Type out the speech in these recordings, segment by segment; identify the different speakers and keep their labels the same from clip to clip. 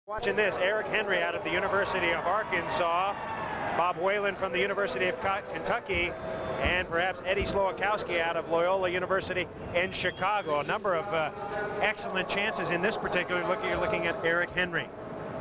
Speaker 1: Watching this, Eric Henry out of the University of Arkansas, Bob Whalen from the University of Kentucky, and perhaps Eddie Slowakowski out of Loyola University in Chicago. A number of excellent chances in this particular look. You're looking at Eric Henry.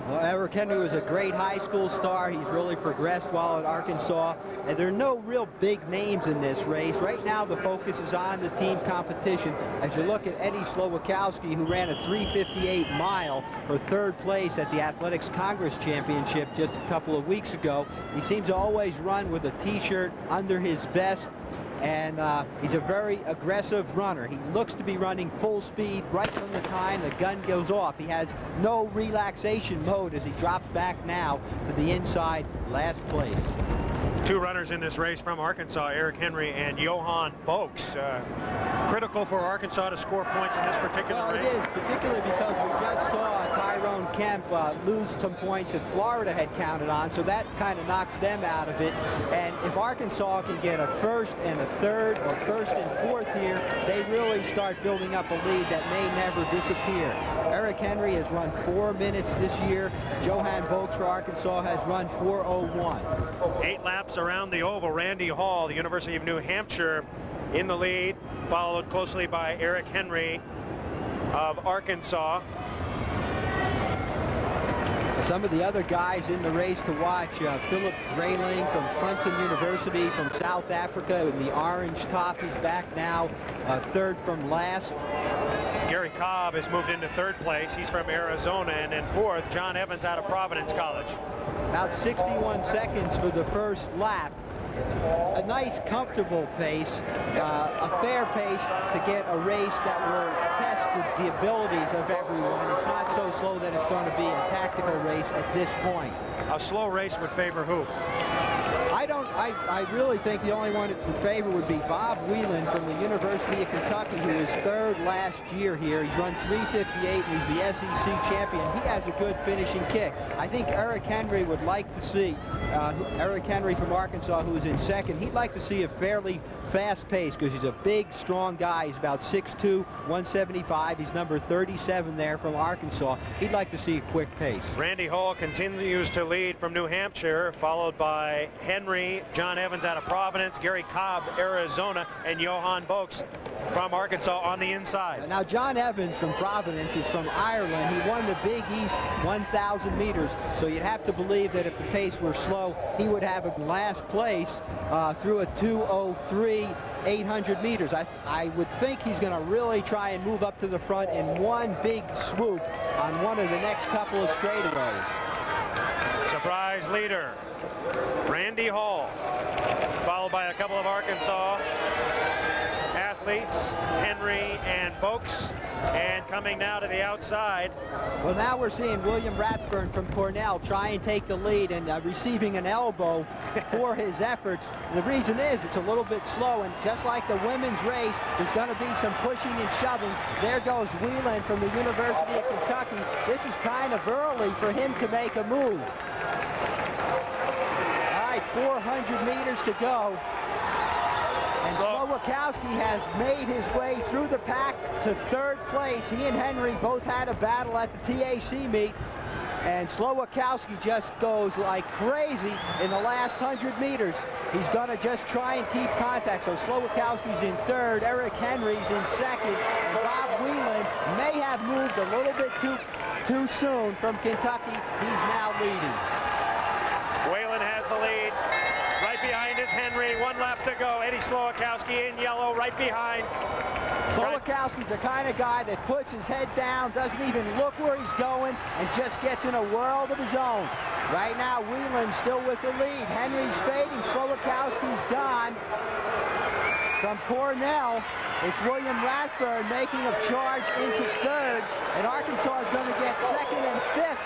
Speaker 2: Well, Eric Henry was a great high school star. He's really progressed while at Arkansas. And there are no real big names in this race. Right now, the focus is on the team competition. As you look at Eddie Slowakowski, who ran a 3:58 mile for third place at the Athletics Congress Championship just a couple of weeks ago. He seems to always run with a T-shirt under his vest. And he's a very aggressive runner. He looks to be running full speed right from the time the gun goes off. He has no relaxation mode as he drops back now to the inside last place.
Speaker 1: Two runners in this race from Arkansas, Eric Henry and Johan Boakes. Critical for Arkansas to score points in this particular race.
Speaker 2: It is, particularly because we just saw Tyrone Kemp lose some points that Florida had counted on, so that kind of knocks them out of it. And if Arkansas can get a first and a third or first and fourth here, they really start building up a lead that may never disappear. Eric Henry has run 4 minutes this year. Johan Boakes for Arkansas has run 4:01.
Speaker 1: 8 laps around the oval. Randy Hall, the University of New Hampshire, in the lead, followed closely by Eric Henry of Arkansas.
Speaker 2: Some of the other guys in the race to watch, Philip Grayling from Clemson University from South Africa in the orange top. He's back now, third from last.
Speaker 1: Gary Cobb has moved into third place. He's from Arizona. And in fourth, John Evans out of Providence College.
Speaker 2: About 61 seconds for the first lap. A nice, comfortable pace, a fair pace to get a race that will test the abilities of everyone. It's not so slow that it's going to be a tactical race at this point.
Speaker 1: A slow race would favor who?
Speaker 2: I really think the only one it would favor would be Bob Whalen from the University of Kentucky, who was third last year here. He's run 3:58 and he's the SEC champion. He has a good finishing kick. I think Eric Henry would like to see, Eric Henry from Arkansas, who is in second, he'd like to see a fairly fast pace because he's a big, strong guy. He's about 6'2", 175. He's number 37 there from Arkansas. He'd like to see a quick pace.
Speaker 1: Randy Hall continues to lead from New Hampshire, followed by Henry, John Evans out of Providence, Gary Cobb, Arizona, and Johan Boakes from Arkansas on the inside.
Speaker 2: Now, John Evans from Providence is from Ireland. He won the Big East 1,000 meters, so you'd have to believe that if the pace were slow, he would have a last place through a 2:03 800 meters. I would think he's going to really try and move up to the front in one big swoop on one of the next couple of straightaways.
Speaker 1: Surprise leader, Randy Hall, followed by a couple of Arkansas athletes, Henry and Boakes, and coming now to the outside.
Speaker 2: Well, now we're seeing William Rathburn from Cornell try and take the lead and receiving an elbow for his efforts. And the reason is it's a little bit slow, and just like the women's race, there's going to be some pushing and shoving. There goes Whelan from the University of Kentucky. This is kind of early for him to make a move. All right, 400 meters to go. And Slowakowski has made his way through the pack to third place. He and Henry both had a battle at the TAC meet. And Slowakowski just goes like crazy in the last 100 meters. He's going to just try and keep contact. So Slowakowski's in third, Eric Henry's in second, and Bob Whalen may have moved a little bit too soon from Kentucky. He's now leading.
Speaker 1: Whalen has the lead. Right behind is Henry. 1 lap to go. Eddie Slowakowski in yellow right behind.
Speaker 2: Slowakowski's the kind of guy that puts his head down, doesn't even look where he's going, and just gets in a world of his own. Right now, Whelan's still with the lead. Henry's fading. Slowakowski's gone. From Cornell, it's William Rathburn making a charge into third, and Arkansas is going to get second and fifth.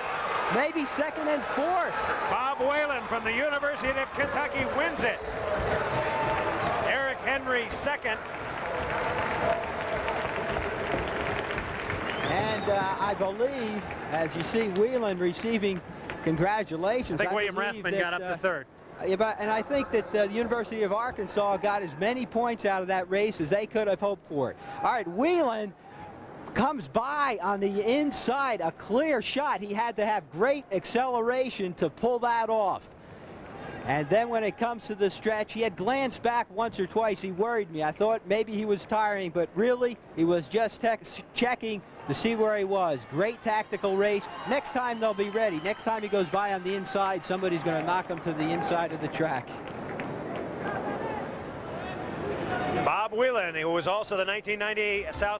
Speaker 2: Maybe second and fourth.
Speaker 1: Bob Whalen from the University of Kentucky wins it. Eric Henry second.
Speaker 2: And I believe, as you see, Whelan receiving congratulations.
Speaker 1: I think William Rathburn got up to third.
Speaker 2: And I think that the University of Arkansas got as many points out of that race as they could have hoped for it. All right, Whelan comes by on the inside, a clear shot. He had to have great acceleration to pull that off. And then when it comes to the stretch, he had glanced back once or twice. He worried me. I thought maybe he was tiring, but really, he was just checking to see where he was. Great tactical race. Next time, they'll be ready. Next time he goes by on the inside, somebody's going to knock him to the inside of the track.
Speaker 1: Bob Whelan, who was also the 1990 South